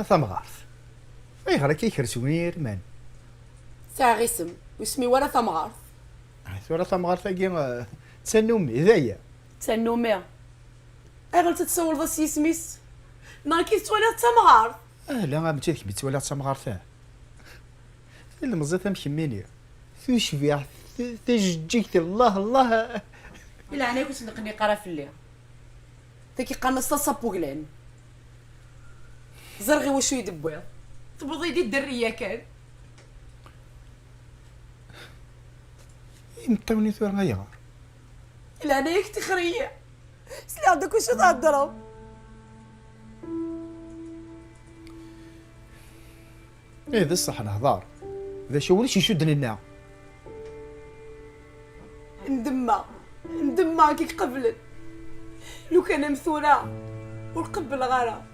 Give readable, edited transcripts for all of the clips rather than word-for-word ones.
ثمغارث أيغرا كيكرسوني رمان ساعة غيسم واسمي ولا ثمغارث. ثورة ثمغارث كي تسنومي ذايا تسنومي أغل تتصور ذا سيسميس ناكي تولي ثمغارث. لا ما تشيك بتولي ثمغارث اللي مزيت مكميني ثوشبيع تجيك الله الله إلا أنا كنت نقني قرا في الليل تاكي قنصة صابوغلان زرغي وشو يدبويض تبغض يدي الدرية كان يمطوني ثور غيار إلا أنا يكتي خرية سلي عندك وشو تهضروا ايه ذا الصح نهضار ذا شو وليش يشدني الناع ندمع كي قبل لو كان مثورة والقبل غارة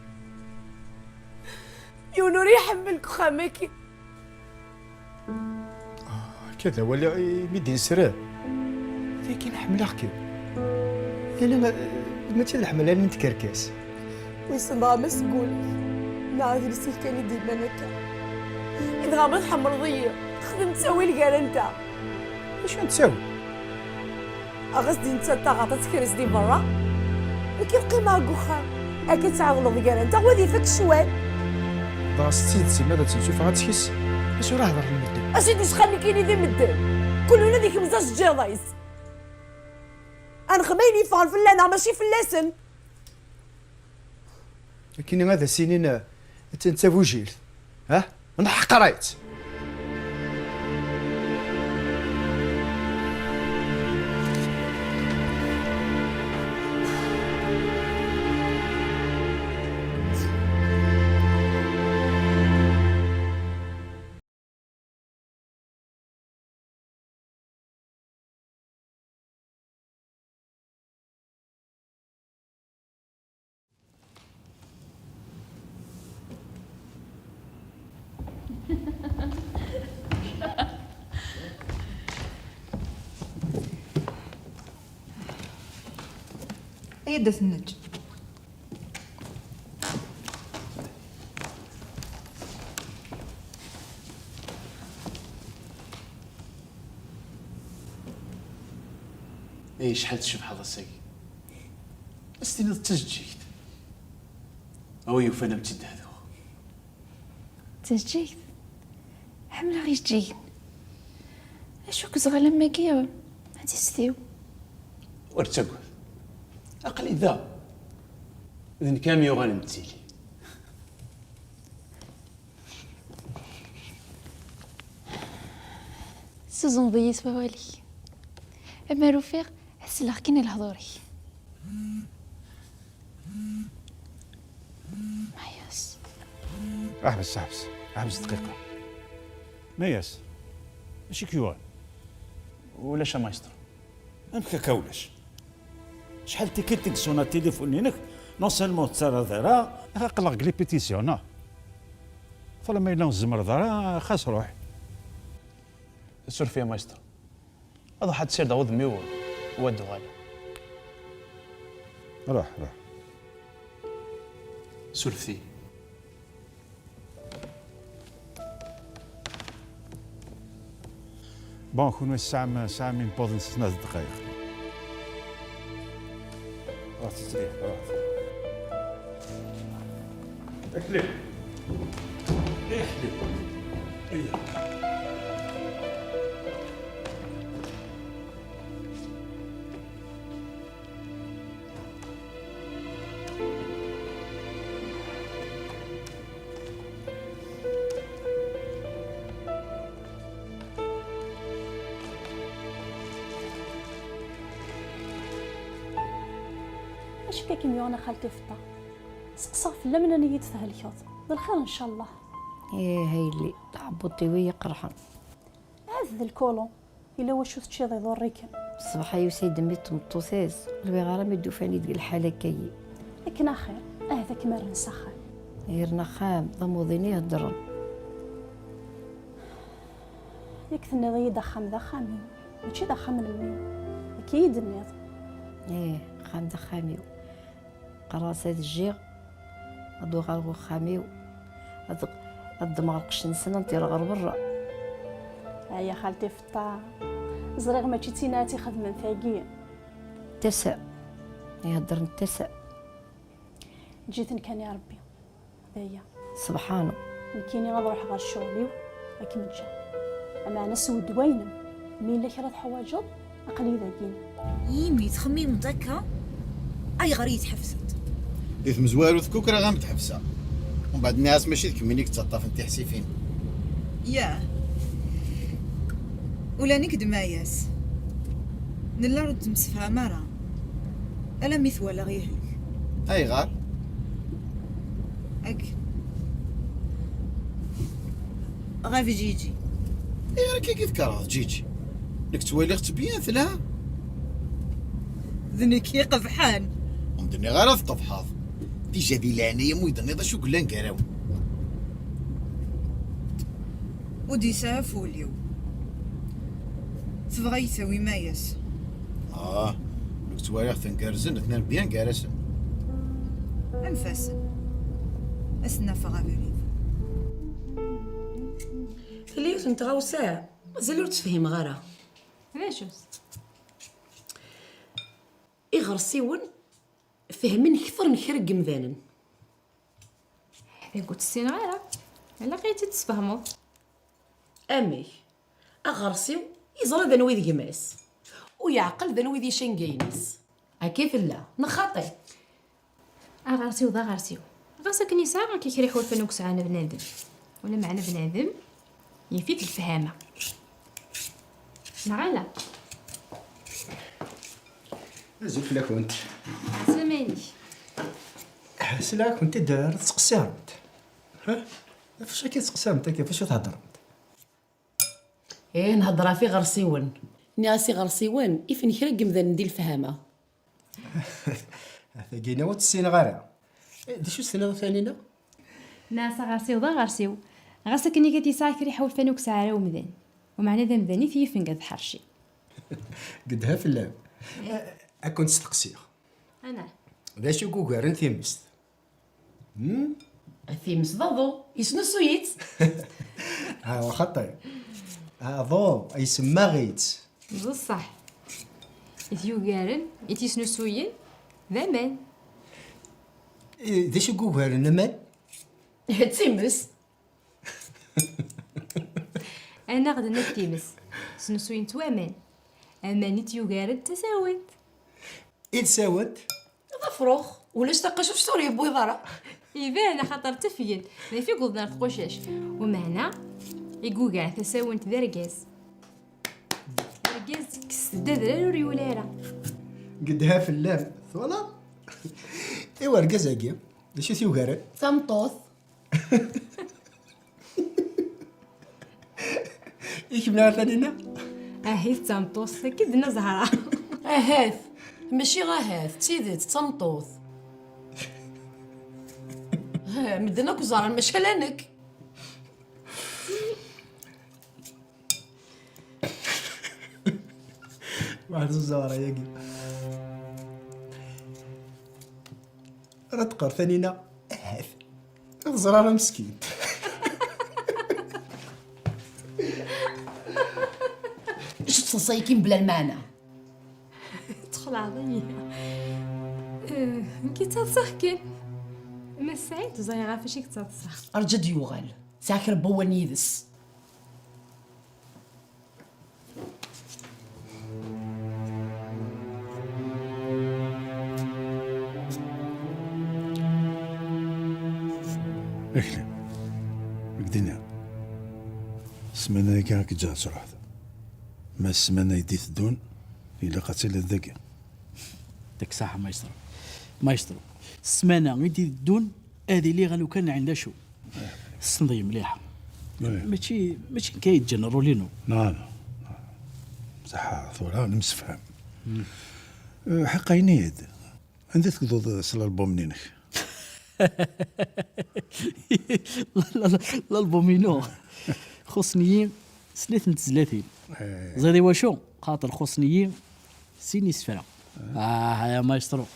يونوري يحملك خامكي كذا ولا ميدي نسراه ذاك نحمل كي انا ما تلحمل انا نتكركاس ويصنع مسؤول نعرف نسيت كان يدير لك إذا غامض حمرضية تخدم تسوي لقال انت واش نتساوي أغسدي انت تغطت كرس دي برا وكيف قيمة قخام أكيد تعاون قال انت وذي فك شوال ضاستي تسي ماذا تنشوف غاتكيس اش راه هضر المدة أشي تخلي كيني ذي مدن كلنا ذيك مزاج جيضايس أنا خميني فعل فلانا ماشي فلاسن لكن هذا سنين تنتابو جيل ها نحق رايت أي داس النج اي شحال تشبح هذا الساقي استني تسجيت او يوفانا متد هذا تسجيل حملة غيش جيد اشو كزغا لما كيا هتستيو ورتقول اقل ذا اذن كامي وغانم تيلي سوزن ضيس بوالي اما رفيق حسلاخ كيني الهضوري ماياس احبس دقيقة مياس ماشي كيوان ولا مايسترو انت كاولاش شحال تيكيتك سونا تليفونينك نون سيلمون تسرى ذرا قلق لي بيتيسيون فلما ينام الزمر ذرا خاص روح سور فيا مايسترو هذا حد سير داوود ميو ودو غالي روح سور فيه بون كون ساعة من بوضن 6 دقائق روح تستريح روح اكلي اش كاك ميونا خالتي فطا سقسا فلا من اني يتفهلكوط بالخير ان شاء الله. ايه هاي اللي تعبطي ويا قرحان هذا الكولون الا واش تشي يضريك الصباح يسيد ميت مطوساس الوغاره مدوفاني ديال الحاله كاي لكن اخير هذاك مر نسخان غير نخام ضموضيني هضرن ياك ثني دخام دخامي ماشي دخام الميم اكيد النيض ايه خام دخاميو قراصات الجيغ ادو غالغو خاميو الدماغ قشن سنة نطير غير برا. يا خالتي في الطار زريغ ماشي تيناتي خدمة ثاقية تسع يهدر نتسع. جيت كان يا ربي هذايا سبحانه. كيني غنروح غير شغلي راكي متجا اما انا سود وينم مين لك راه حواجب اقلي ذاكين يمي تخميم هكا اي غريت حفصت إذ مزوار وذكوك راه غامتحبسها ومن بعد الناس ماشي تكمليك تطاف انت حسيفين. ياه ولا نكد ما ياس نلا رد مسفها مرة ألا مثوى غيهلك هاي غار أك غافي جيجي إيه راكي كيف كراه جيجي لك توالي تبيان ثلاها ذنك يقفحان ومدني غير تطفحاض ديجا دي لعنية مويدني ذا شو قلان كراو ودي سافو اليوم تبغى يسوي ما ياس لك توالي تنكرزن اثنين بيان كارسن أنفاسن أسنا فغابري خليك انت غاوساه مازال تفهم غيرها. علاش إغرسيون فهمن كثر من خرق مذانن. قلت السين غيره على قيتي تفهموا. أمي أغرسيو يزرى ذا نويذ جماس ويعقل ذا نويذ شنقينيس كيف لا نخاطي غارسيو ذا غارسيو غاسا كني ساعة كيكري حول فنوك ساعة بنادم ولا معنا بنادم يفيد الفهامة نعلا زوك لا كنت سلاماني سلا كنت دار تسقسامت. ها فاش كتسقسامت كيفاش تهضر؟ نهضرها في غرسيون ناسي غرسيون إفن خرق مذان ندير الفهامة. ثقينا وتسين غارة. شو السنة ثانينا؟ ناسا غارسيو ذا غارسيو غاسا كني كتي ساعة كري حول فنوك ساعة ومذان ومعنى ذا مذاني في فنقذ حرشي قدها في اللعب. أكون تستقسيخ. أنا ذا شو كوكارن ثيمست. ثيمس ضضو يسنو سويت. ها هو خطير. ضو يسمى غيت. بصح إثيو قارن إتيسنو سوين ذا مان ذا شو كوكارن نمان؟ تيمس أنا غدا نتيمس سنسوين توامان أماني تيوغارد تساوت إذ ساوت ضفروخ ولاش تقشف سوري بوي ضرا يبان خاطر تفين ذا في قلنا تقوشاش ومعنا يقوقع تساونت ذا رقاز رقاز كسدادرا وريولارا قدها في اللعب ثولا. إيوا رقازاكي ذا شو ثيوغارن؟ ثمطوث إيش بنا ثانينا؟ هيث تامطوس كدنا زهرة هاث ماشي غاهاث تيدت تمطوث مدناك وزارة ماشي لانك واحد الزهرة ياكي راه تقر ثانينا هاث الزرارة مسكين. اش تصيكين بلا المعنى تدخل عضية كي تتصحكن ما سعيد زايغة فاشي كتصح ارجد يوغل ساكر بوان يدس اكلم الدنيا السمانة كاك جات صراحة ما السمانة يدي تدون إلا قتل الذكي. داك ساعة ما يشطرو السمانة غيدي الدون هذه اللي غالو كان عندها شو الصندية مليحة ماشي كيتجنرو لينو. نعم صح ثورة نمسفهم حقا ينيد عندي تقضوا صلاة البوم منينك. لا البومينو خصنيين سنة نتزلاتين زادي واشو خاطر خصنيين سيني سفرة يا مايسترو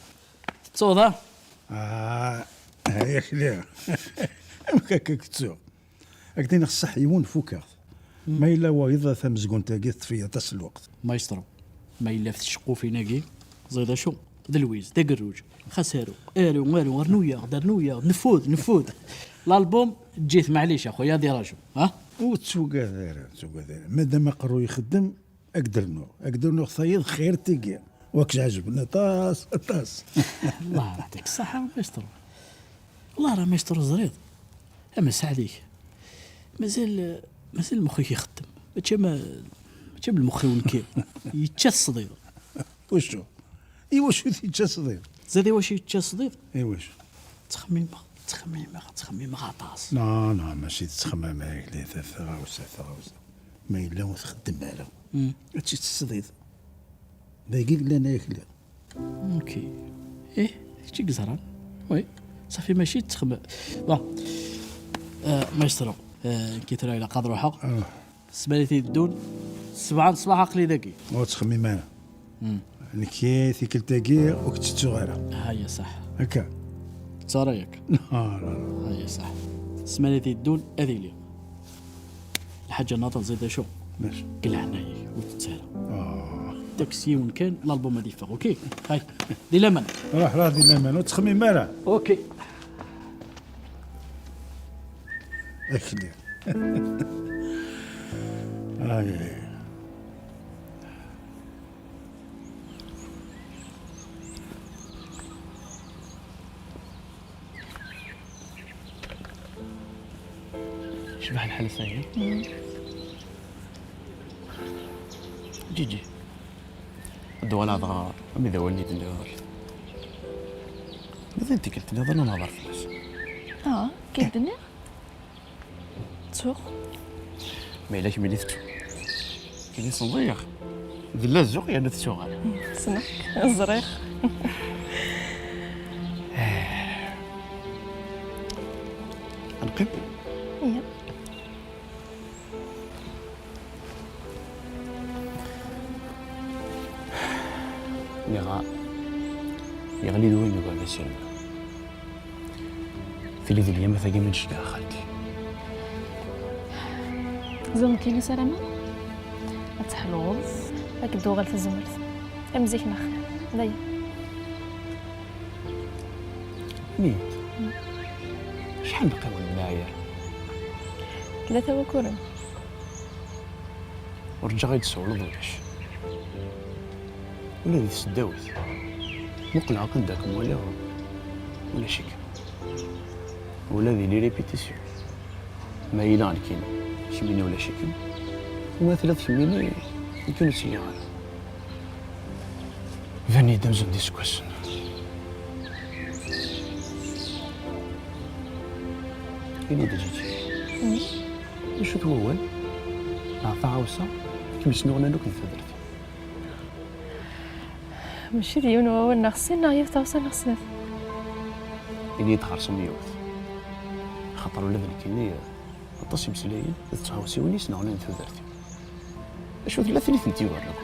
تصوضا هاي خليها هكاك تسوق هكذا خصح يون فوكاغ ما إلا وايضا ثم زقون تاقي في تاس الوقت مايسترو ما إلا في الشقو فينا كي زيدا شو دلويز دا قروج خسارو الو رنويا درنويا نفوذ الالبوم جيت معليش اخويا دي راجو ها وتسوق هذا مادام قرو يخدم اقدر نو خصايد خير تيقي واكش عجبنا طاس الله يعطيك الصحة مايسترو والله راه مايسترو زريض اما سعديك مازال مخي يخدم ما بالمخ ونكير يتشصديض وشو واش يتجسدين زادي واش يتشصديض واش تخميم غطاس لا ماشي تخمم هيك ثغاوسه ما الا وتخدم على هادشي تصديد دايق لنا ياكل اوكي هادشي قزران وي صافي ماشي تخمم بون مايسترو كي ترى الى قاد روحك سباليتي الدون 7 الصباح عقلي ذكي وتخمم انا كي ثيكل تاقي وقت صغيره هيا صح هكا ترايك لا هيا صح سمالتي الدون هذه لي الحاجه ناطل زيد شو ماشي قلع عنايك وتتسالى تاكسي وين كان الالبوم هذه فوق اوكي هاي دي لمن روح دي لمن وتخمم مالا اوكي اكلي شبح الحل ثاني جي الدوالة ضغار أمي ذولني تندور ماذا أنت قلت لي ظل نظر فلوس كي الدنيا تسوق ما إلاش ملي تسوق كي صنضيخ ذلا الزوق يعني تسوق أنا سنك الزريخ نقب يغلي دوين يقول بسير في اللي ذي اليوم ثقي من شدا خالتي زوم كيني سلامة أتحلوظ هاك الدوغل في الزمرت أمزيك نخل ضي نيت شحال بقى من المعايير 3 وكورن ورجع غير تسول ضويش ولا ذي تسداوت مقلع قداكم ولا شيك ولا ذي لي ريبيتيسيون ما يلان كاين شميني ولا شيكم وما 3 شميني يمكن سيارة فاني دمزن دي سكواسن إني دجيجي شو هو أول نعطى عوصة كيما سنوغنا نوك نثدرت ماشي ديون وأول نغسل نغير توصل نغسل إني تخرص ميوث خاطر ولدنا كيني الطاسي مسلايين تتعاوسيوني سنوغنا نثدرت شو 3 اللي ثنتي ورا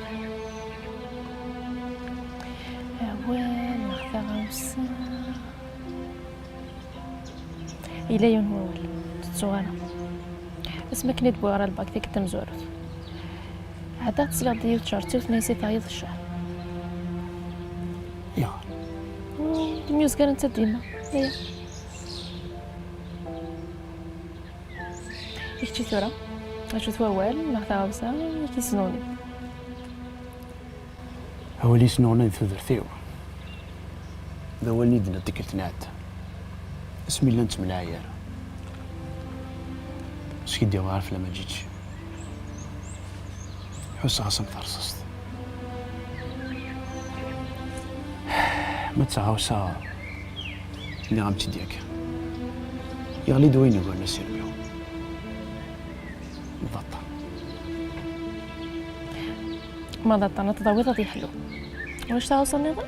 أول نغفى غوصة إلا يون هو أول تتصوانا بس ما كنت بوارا الباك ذيك التمزورت عدا تصلح ديال تشارتي وثنيسي تعيط الشهر يا الميوز كان انت ديما هي يكتي ثورة أشوف أول نغفى غوصة يكي سنوني هولي سنوغنا نثدرتيو ذا هو اللي دنا تكتنات اسمي اللي انت من العيار اش كيدير عارف لما جيتش حس عاصم ترصصت ما تعاوسا اللي غامتي ديالك يغلي دوين يقول نسير بيهم مضطر ما ضغط أنا تضويضة دي حلو واش تعوصل نظام؟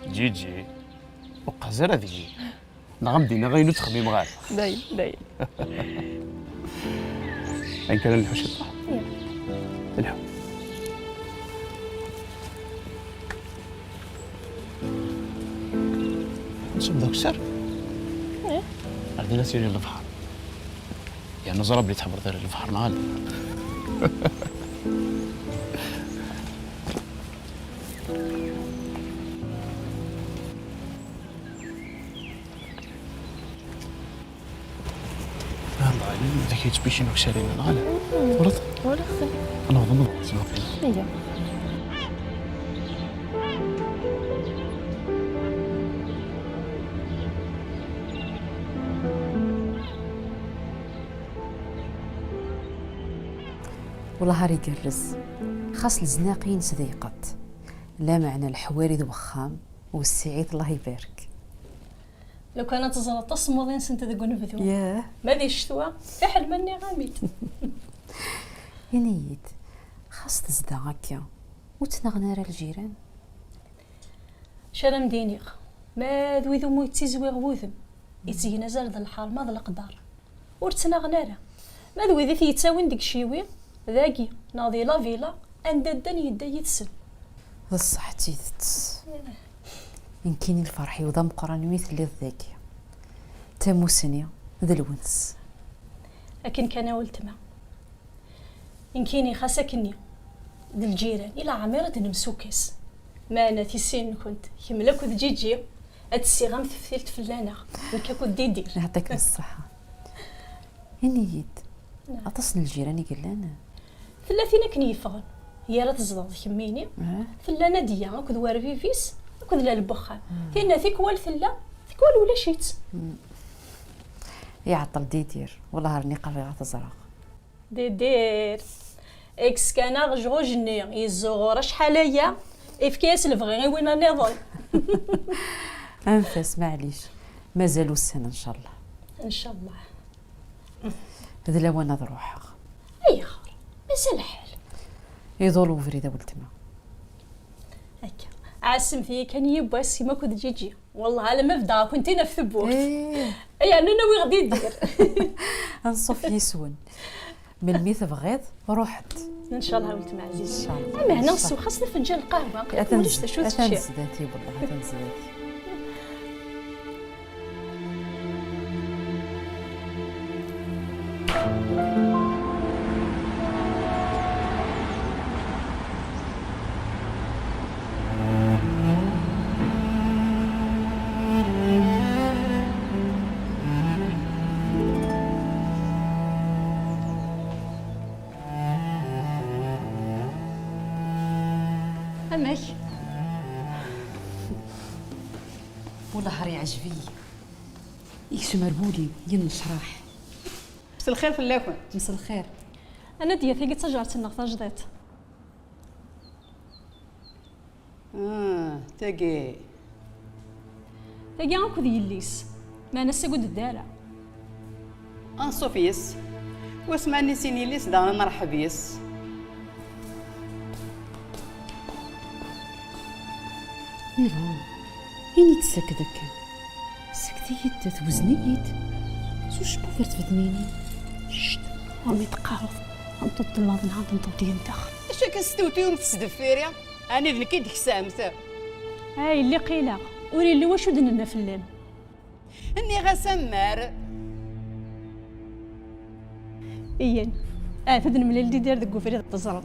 جيجي وقزر هذه جي نغم دينا غير تخميم غير داي ان كان الحوش يطلع الحو نصب ذاك السر عندنا سيري البحر يعني نزرب اللي تحبر دار البحر نهار ذاك يتبيشين وكسالين نهار ورد ولا خصك انا اظن هي والله هاري يقرز خاص الزناقين صديقت لا معنى الحواري ذو وخام والسعيد الله يبارك. لو كانت تزرط تصمودين سنت ذا قنفذو ياه ما ذي الشتوى تحل مني غاميت. ينيد خاص تزدا هكا وتنغنا راه الجيران. شرم دينيغ ما ذوي ذو مو يتيزوي غوذم يتينا زرد الحار ما ذا القدار ورتنغنا راه ما ذوي ذي يتساوين ديك شيوي ذاكي ناضي لا فيلا عند الدن يدا يتسن. ذا الصح تيثت يمكن الفرحي وذا مقران مثل ذاكي تموسنيا ذا الونس. لكن كان ولتما يمكنني خاسكني ذا الجيران الى عميرة نمسوكس ما انا تيسين كنت كملك ذ جيجي اتسيغام تفثيلت فلانا نكاكو ديدير يعطيك الصحة. ينيد أتصل الجيران يقول لنا ثلاثين كنيفغن هي راه تزرد كميني فلانا ديا اكد وارفيفيس اكد لا البخان تينا ثيك والثلا ثيك ولا شيت يعطل ديدير والله راني قريغة تزرق ديدير اكس كان غجوجني يزغور شحال هي افكاس الفغي وين راني ظل. انفاس معليش مازالوا السنة ان شاء الله ان شاء الله. هذا لا وانا ضروحها اي خير مازال الحال يضلوا فريده ولتما هكا عاسم فيه كان يباس ما كنت جيجي والله على ما بدا كنت انا في ثبوت اي انا ناوي غادي ندير نصف يسون من الميث بغيض روحت ان شاء الله ولت عزيز ان شاء الله. اما هنا نصو خاصنا فنجان القهوه اتنزل ذاتي والله اتنزل ذاتي. امك والله هاري عجبي يكشو مربولي ينشراح. بس الخير في اللافون مس الخير. انا ديا ثقيت تجارت النقطه جديت تاقي غاكو يليس ما انا ساقود الدارة انصوفيس واسمعني سيني ليس دانا مرحب يس. يلا هيني تسكدك سكتيت توزنيت زوج بوفرت في ثنيني شت عمي تقارض انتو طلاب نهار انتو دينتخ اش كنستوتي ومتسدفيريا انا ذنكي ديك سامته هاي اللي قيله وري اللي واش ودنا فلان اني غسمر ايان تدن من اللي دار ذك فريد التزرط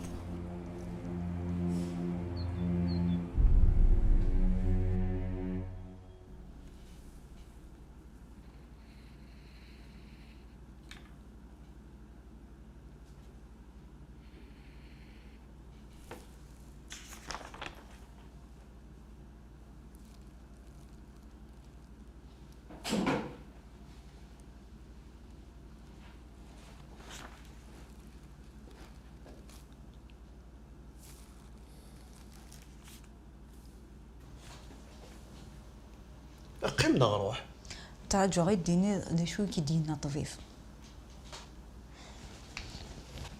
قيم نروح تعجو غير ديني دي شوي كي دينا طفيف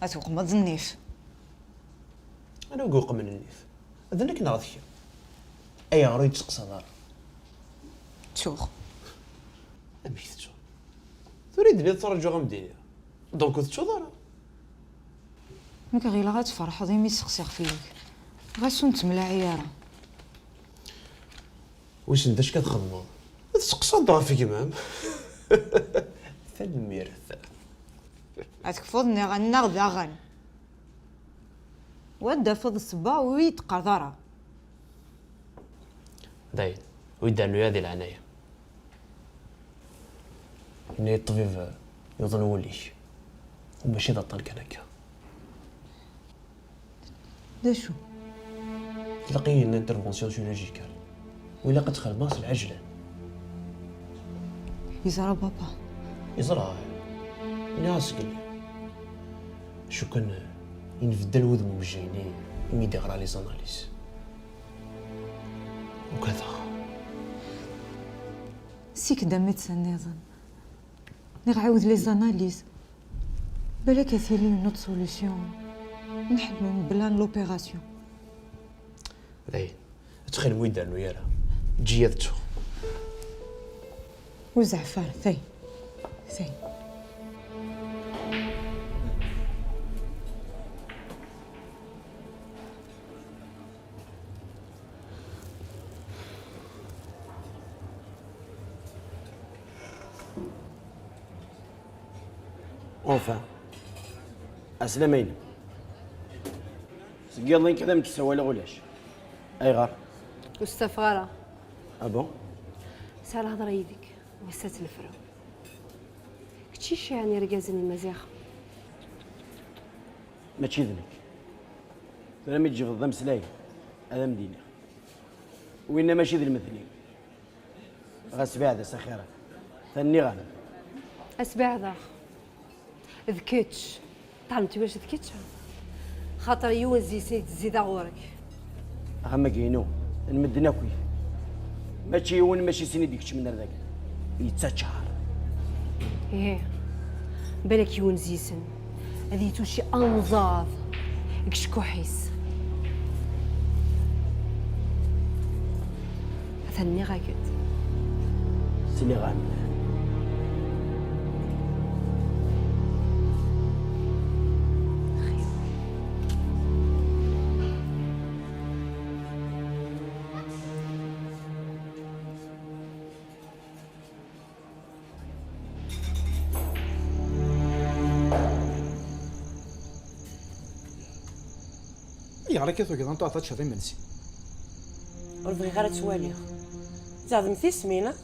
اتوق ما ظنيش انا وقوق من النيف اذنك نغثك اي غريد تسقسى دار تشوخ اميث تشو تريد لي ترجو غمديني دونك تشو دار مك غير غتفرح ضيمي سقسيغ فيك غاسون تملا عياره واش انت اش كتخدموا تسقسى دار فيك مام تنميرت أتكفضني غنغ ذاغن ودا فض الصبا ويتقرضرا داين ويدانو هذه العناية إني الطبيب يظن وليش وماشي ذا الطلق هناك دا شو تلاقيه إن انترفونسيون شيرورجيكال وإلا قد خلباص العجلة يزرى بابا يزرع ناس قل شو كان ينفدل وذمو بجيني يميد يقرا لي زاناليز وكذا سيك دمت سنيظن نعاود لي زاناليز بالك يثيري نوت سوليسيون نحلو بلان لوبيراسيون داين تخيل ويدان ويالا جيادتو وزعفان ثي اونفان اسلامين سقيضين كذا متسوى لا غلاش اي غار واستفغرة ابون سال هضر يديك وسات الفرا كتشي يعني رقازني المزيخ ماشي ذنك ترى مي تجي في الضم سلاي هذا مدينه وإنا ماشي ذي المثلين غاسبع هذا سخيرة ثاني غانم اسبع ذا ذكيتش طعمتي واش ذكيتش خاطر يوز زيد غورك اما كاينو نمدنا كوي ماشي يون ماشي سيني ديكش من هذاك يتساتشار ايه بالك يون زيسن هذي توشي انظاظ كشكوحيس ثاني غاكد سيني غانم يغرا كيف كذا نطاط تشري منسي وربغي غير توالي زاد مثي سمينه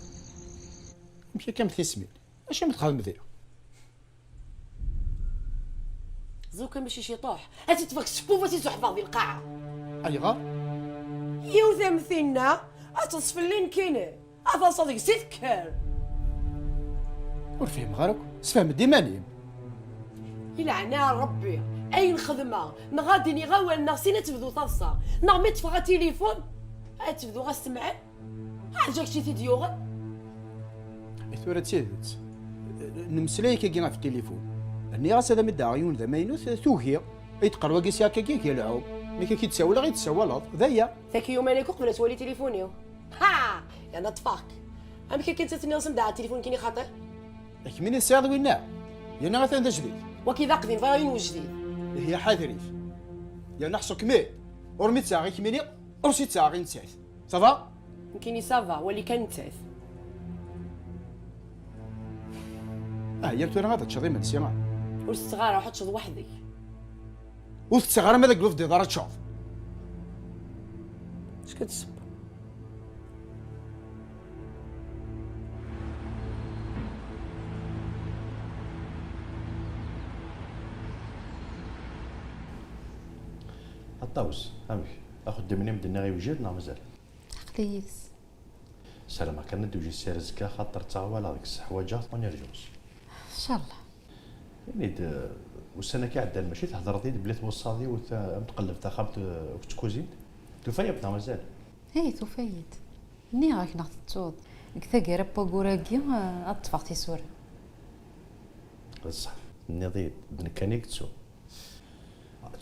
مشي كم ثسمين اش متخدم ذي زوكا ماشي شي طوح هاتي تفك السبوبه تيزحفظ ذي القاعه ايغا يوثا مثلنا اتصفلين كينه هذا صديق سيتكر ورفهم غارك سفهم ديمانيم يلعنا ربي اين خدمه نغادي غاول نغسينا تبدو طاسه نغمي تفغى تليفون تبدو غاسمع حاجه شي فيديو ثورة تيدت نمسلاي كي في التليفون اني راس هذا مدى عيون ذا ماينوث توهي يتقروا كيسيا كي يلعب ملي كي تساوي غير تساوى ذايا ذاك يوم انا قبل تولي تليفوني ها يا نطفاك انا كي كنت تنصم دع التليفون كيني خاطر لك من الساعه وينا يا مثلا ذا جديد وكذا قديم فاين وجديد هي حاذريف يا نحسك مي ورميت ساعه كيميني ورسيت ساعه غير نسيت صافا يمكن سافا واللي كان نتاث يا تو انا غادا تشري من سيما والصغار راح تشوف وحدك والصغار ماذا قلوف دي دار تشوف اش كتسب الطاوس امك اخذ دمني بدنا غير وجدنا مازال خليس سلامة كان ندوي السير زكا خاطر تاوال هذيك الحوايجات ونرجعوش ان شاء الله يعني والسنه كي عدى ماشي تهضر ديد بلات وصادي وتقلب تا خابت وتكوزين تفايبنا مازال هاي توفيت ني غاك ناخذ التوض كذا كيرا باكوراكي اطفقتي سورة بصح النضيد بنكانيك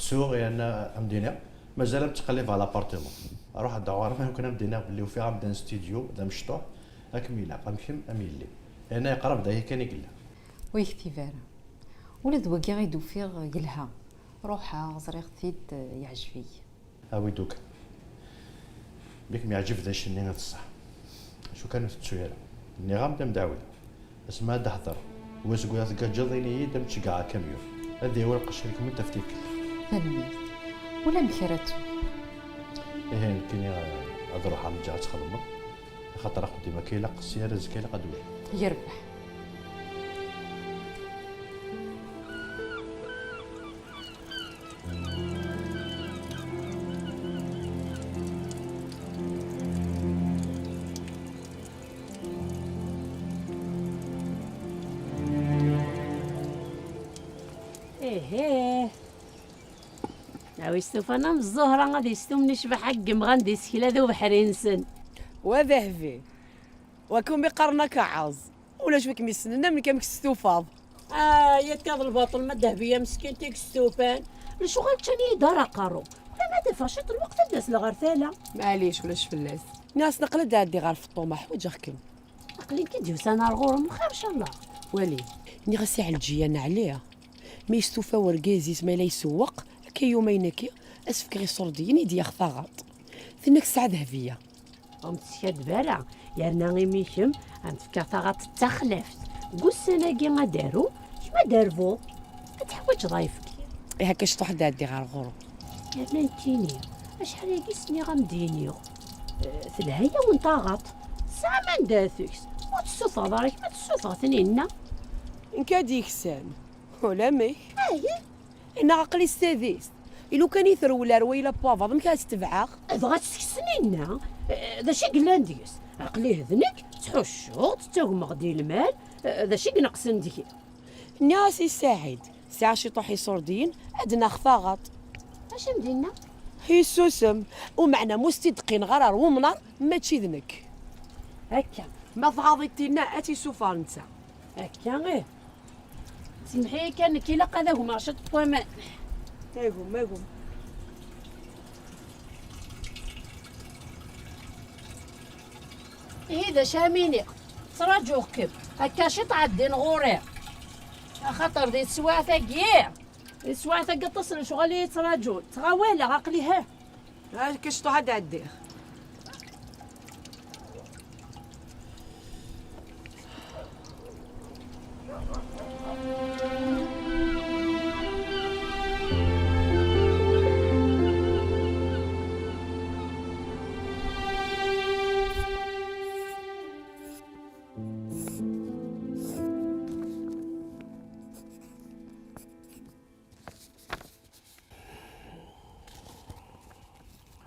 تسوق انا مدينه مازال تقلب على لابارتمون اروح الدوار ما يمكن مدينه اللي فيها مدان ستوديو دا مشطوح اكمل قمشم اميلي انا يقرب دا كان يقلا ويكتي فارا ولد وكي غيدو فيه قلها روحها زريق ثيد يعجبي اوي دوك بيك ما يعجب ذا الشنين الصح شو كانوا تسويره اني غامضه مداوله اسمها دحضر واسقوا تقجضيني دم تشقع كاميون هذه هو القشريك من تفتيك تنميت ولا مكرتو ايه يمكن اروح عم جات خدمه خاطر اخذ ديما كاين السياره زكاله قدوي يربح. ايه ناوي ستوفانا من الزهرة غادي يستومني شبح حقم غندي سكيلة ذو بحرين سن وذهبي وكم بقرنا كعاز ولا شبك ميسننا من كم ستوفاض يا كاظ الباطل ما ذهبية مسكين تيك ستوفان الشغل تاني دار قارو ولا ما دفاشت الوقت الناس الغرثالة معليش ولا شفلاس ناس نقل دادي غير في الطموح وجهكم عقلين كي سنة الغورم وخير ان شاء الله ولي ني غسي على الجيانا عليها ما يستوفى ورقازيس ما لا يسوق كي يومين كي اسفك غير صردين يدي خطاغط ثنك الساعه ذهبيه تسكاد بالا يرنا غي ميشم غنتفكر ثاغط تخلفت قول سناكي غدارو شما دارفو تحوج ضايفك هكا شطح دادي غير الغرب يرنا نتيني اشحال هاكي سني غمدينيو ثلهيا ونطاغط ساعه ما نداثكس وتسوفا ضارك ما تسوفا ثنينا نكاد يكسان ولا مي انا عقلي السادس إلو كان يثرو رويلا بافا ضم كاس تبعاغ بغات تسكسنينا ذا شي قلانديس عقلي هذنك تحشو تتوغمغ دي المال ذا شي نقص ندير ناسي سعيد ساعة شي طوحي صردين عندنا خفاغط اش مدينا هي سوسم ومعنا مستدقين غرار ومنار ما تشي ذنك هكا ما ضغطينا اتي سوفا نتا هكا غير سمحي كان كي لقى ذا هما 10 بوان ما يقوم إذا شاميني تراجو كب هكا شي تعدين غوري خاطر دي السواثة كيع السواثة قتصل شغلي تراجو تغاويلة عقلي ها كشتو هاد عديه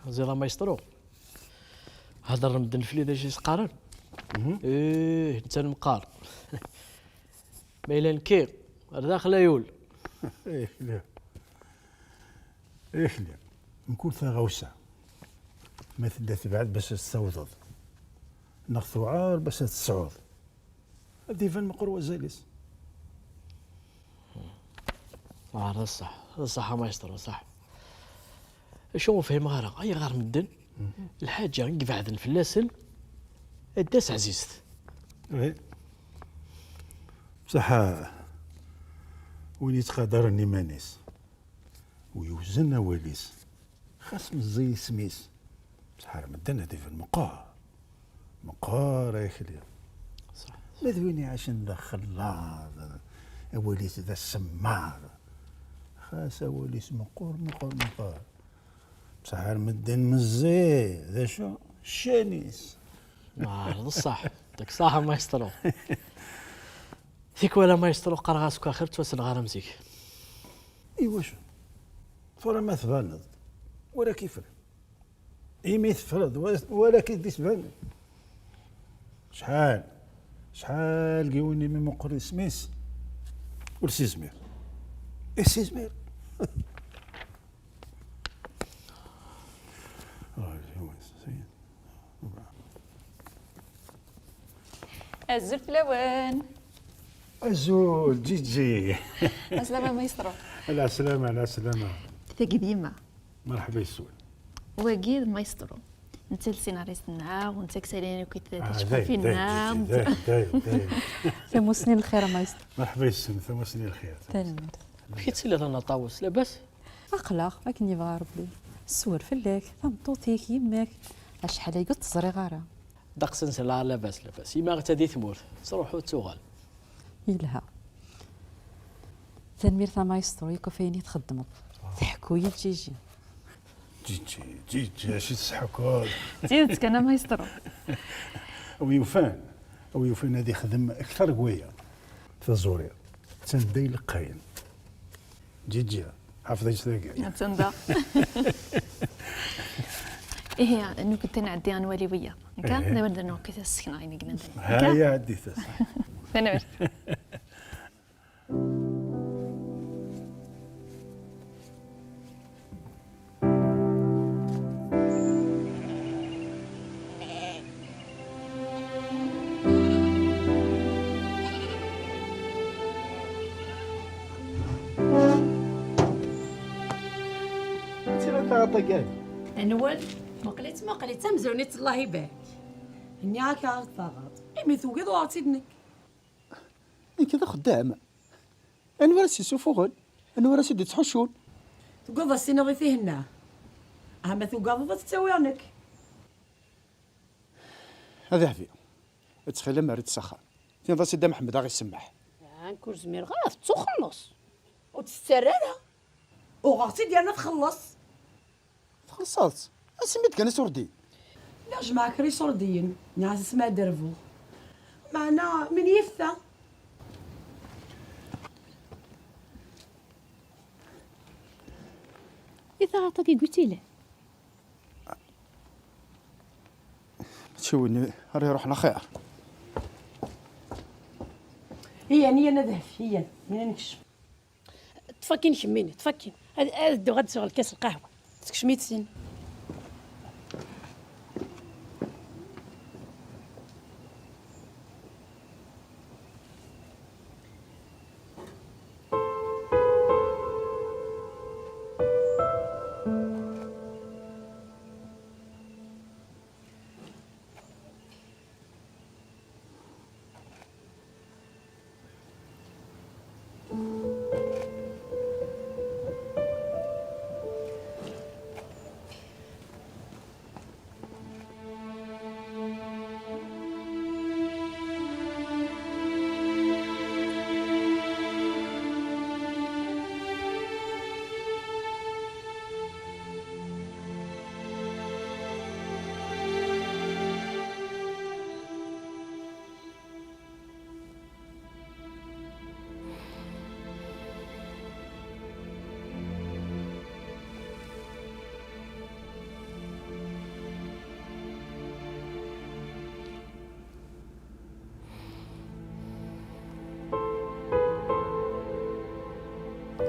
زيرا مايسترو هضر مدن فلي داك شي سقارن ايه انت المقار ميلان كي داخل يول ايه لا ايه لا نكون ثا غوسه ما تدات بعد باش تستوضض نخثو عار باش تسعود هذه فين مقروه زاليس هذا صح هذا صح مايسترو صح شو فهم غير اي غير مدن الحاجه نقفع ذن في اللاسل الداس عزيزت ايه بصح وين يتقدر النيمانيس ويوزن وليس خاص مزي سميس بصح مدن هذه في مقار يا خليل صح ماذويني عشان ندخل الله وليس ذا السمار خاص وليس مقور بصح مدن مزي ذا شو الشانيس هذا صح داك صح مايسترو فيك ولا مايسترو قرغاسك اخر توصل غرمزيك ايوا شو فورا ما تفرض ولا كيف ما يتفرض ولا كيدي تبان شحال قيوني من مقر سميس والسيزمير السيزمير الزفت لوين الزول جي السلامة مايسترو على السلامة على السلامة ثقي ديما مرحبا يسول وكيد مايسترو انت السيناريستنا وانت كساليني وكتشوفوا فينا ثم سنين الخير مايسترو مرحبا يسول ثم سنين الخير كي تسلي انا طاوس لاباس اقلق ما كني بغا ربي السور فلاك ثمطوطيك يماك شحال قلت تزري غاره دقس نسلا لاباس يما غتادي ثمورت تروحوا توغال يلها تنمير ثا مايسترو يكو فيني تخدموا تحكوا يا تجيجي جيجي اش تسحكوا زيدتك انا مايسترو. ويوفان هذه يخدم اكثر قويه تزوري تندي لقاين جيجي حافظي تلاقي تندا. إيه إنه كنت نعدي أنا ولي ويا كان دابا درنا كذا السكنة عيني قلنا هاي عديتها صح. أنا نول مقليت مزونيت الله يبارك اني هاكا غطاغط امي توقيض وعطيتنك كذا خدام انا وراسي سوفوغل انا وراسي دي تحشون توقض السنة غي فيهنا اما توقض تسوي عنك هذا عفي تخيل ما ريت سخان تنضى سيدنا محمد غير يسمح نكون زمير غاف تخلص وتستررها وغاطي ديالنا تخلص خلصات سميت كان سردي لا جماعة كري سرديين ناس اسمها درفو معنا من يفتا إذا عطاكي قلتي له تشويني راه روحنا خير هي نية نذهب هي نكشف تفكين شميني تفكين هذا دو غد شغل كاس القهوة تكشميت سن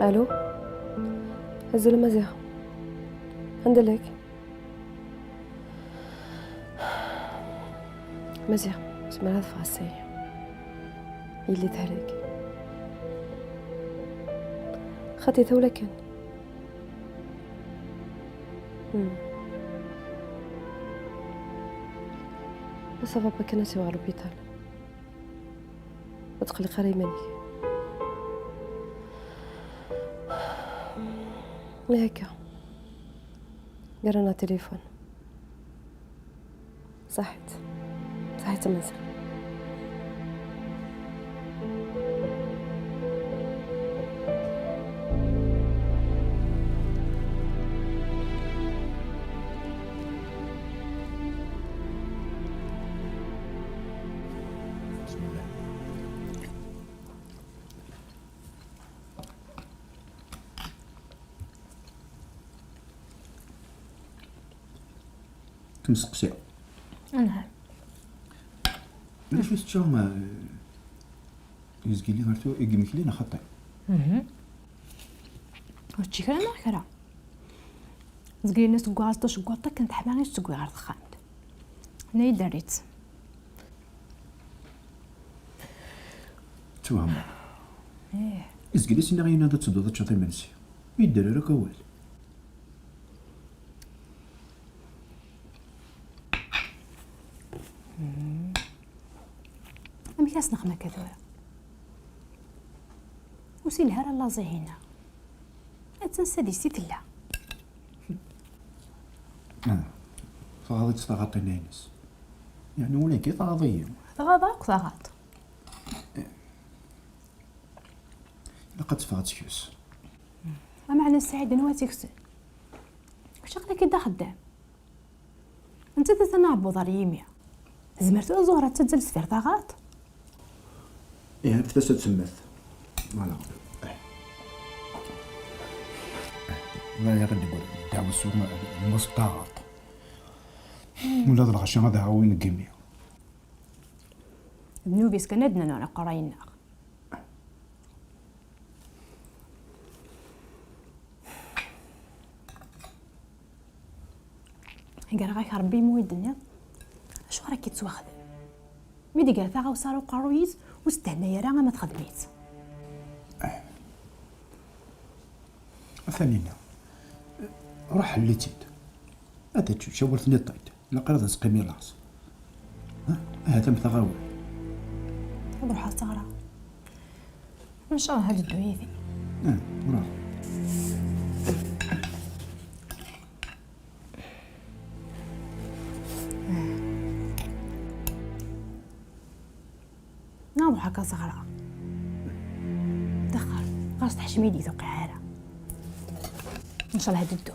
الو هزوا مزيغ عند لك مزيغ اسمع هذا فاسي اللي تهلك خطي ثولكن بس بابا كان سوى لوبيتال وتقلي قريماني هكا قرنا تليفون صحيت منزل كنسقسي نعم علاش تشوف ما يزكي لي غير تو يقيمك لينا خطي وتشي كرا ما كرا زكي الناس تقواز تو شقوطه كنت حماغي تقوي غير دخان انا دريت توهم يزكي لي سينا غينا هذا تصدو تشاطي منسي يدير لك اول أمكاس نخمة كذورة وسين هرا الله زهينا أتنسى دي ستي تلا فغاضي تستغطي ناينس يعني ولكن تغاضي تغاضاك تغاض لقد تفغت كيوس. معنى السعيد نواتي كسن شغلك كدا خدام انت تتنعبض على يميا زمرتو زهرة تنزل سفير طاغات. إيه بثلاثة تسمث فوالا. ما يغني يقول دعوة السوق المستعرض ولا هاد الغشام هذا هاوين الكيمياء. بنوبيس كندنا نونا قراينا قال غاك ربي موي الدنيا اش راكي تواخذ ميدي قال ثاغا وصاروا قرويز واستهنا يا راه ما تخدميت. ثانينا روح حليتيد هذا شاورتني طيد لا قرض سقيمي لاص هذا مثغاوي نروح الصغرى ان شاء الله هاد الدنيا ذي. برافو. ناضو هكا صغرى دخل غاص تحشميلي ذوقي عارة ان شاء الله هاد الدو.